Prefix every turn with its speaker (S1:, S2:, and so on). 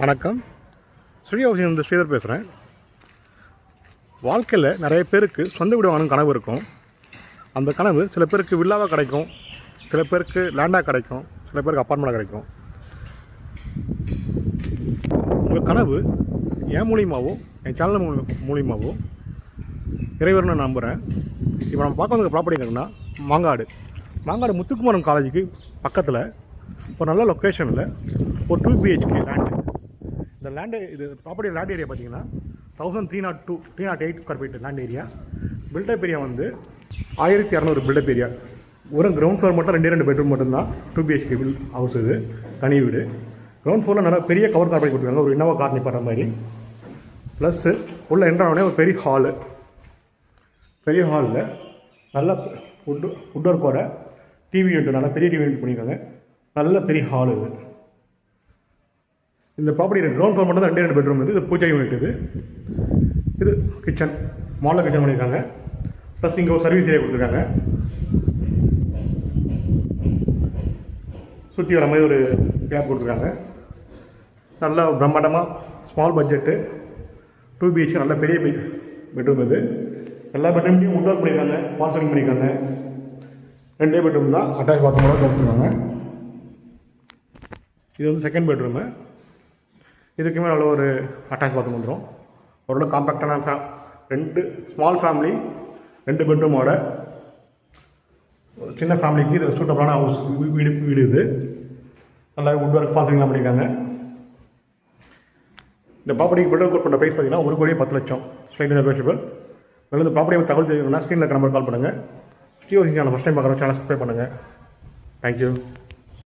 S1: வணக்கம். ஸ்ரீ ஹவுசிங் ஸ்ரீதர் பேசுகிறேன். வாழ்க்கையில் நிறைய பேருக்கு சொந்த வீடு வாங்கணும் கனவு இருக்கும். அந்த கனவு சில பேருக்கு வில்லாவாக கிடைக்கும், சில பேருக்கு லேண்டாக கிடைக்கும், சில பேருக்கு அப்பார்ட்மெண்ட்டாக கிடைக்கும். உங்கள் கனவு என் மூலியமாகவோ என் சேனல் மூலியமாகவோ நிறைவேறணும்னு நான் நம்புகிறேன். இப்போ நம்ம பார்க்க வந்த ப்ராப்பர்ட்டி என்னன்னா மாங்காடு முத்துக்குமரன் காலேஜுக்கு பக்கத்தில் ஒரு நல்ல லொக்கேஷனில் ஒரு 2 BHK லேண்டு. இந்த லேண்டு ப்ராப்பர்ட்டி லேண்ட் ஏரியா பார்த்தீங்கன்னா 1308 square feet land area. Built up area வந்து 1200 பில்டப் ஏரியா. ஒரு கிரவுண்ட் ஃப்ளோர் மட்டும் 2 பெட்ரூம் மட்டும்தான் 2 BHK ஹவுஸ். இது தனி வீடு. கிரவுண்ட் ஃப்ளோரில் நல்லா பெரிய கவர் கார் பண்ணி கொடுத்துருக்காங்க, ஒரு இன்னோவா கார் நிப்பாடுற மாதிரி. ப்ளஸ்ஸு உள்ள என்ட்ரானே ஒரு பெரிய ஹாலில் நல்லா வுட் ஒர்க்கோட டிவி யூனிட், நல்லா பெரிய டிவி யூனிட் பண்ணியிருக்காங்க. நல்ல பெரிய ஹால் இது. இந்த ப்ராப்பர்ட்டி கிரவுண்ட் ஃப்ளோர் மட்டும் தான் 2 பெட்ரூம் இது பூஜை யூனிட். இது கிச்சன், மாடல் கிச்சன் பண்ணியிருக்காங்க. ப்ளஸ் இங்கே ஒரு சர்வீஸ் ஏரியா கொடுத்துருக்காங்க. சுற்றி வர மாதிரி ஒரு கேப் கொடுத்துருக்காங்க. நல்லா பிரம்மாண்டமாக ஸ்மால் பட்ஜெட்டு 2 BHK நல்ல பெரிய பெட்ரூம் இது. எல்லா பெட்ரூம்லையும் வுட் ஒர்க் பண்ணியிருக்காங்க, வால் சீலிங் பண்ணியிருக்காங்க. 2 பெட்ரூம் தான், அட்டாச் பாத்ரூமோட கொடுத்துருக்காங்க. இது வந்து செகண்ட் பெட்ரூமு. இதுக்குமே நல்ல ஒரு அட்டாச் பாத்ரூம் வந்துடும். ஓரளவு காம்பேக்டான ஸ்மால் ஃபேமிலி 2 பெட்ரூமோட ஒரு சின்ன ஃபேமிலிக்கு இது சூட்டபுளான ஹவுஸ் வீடு இது. நல்லா வுட் ஒர்க் பாசிங்லாம் பண்ணியிருக்காங்க. இந்த ப்ராப்பர்ட்டிக்கு பில்டர் கோட் பண்ண ப்ரைஸ் பார்த்தீங்கன்னா 1,10,00,000 ஸ்ட்ரைட் நெகோஷியபிள். மேலும் இந்த ப்ராப்பர்ட்டியை தகவல் தெரியும்னா ஸ்க்ரீனில் இருக்க நம்பர் கால் பண்ணுங்கள். Sri housing channel first time பார்க்குறோம், சேனல் சப்ஸ்கிரைப் பண்ணுங்கள். தேங்க்யூ.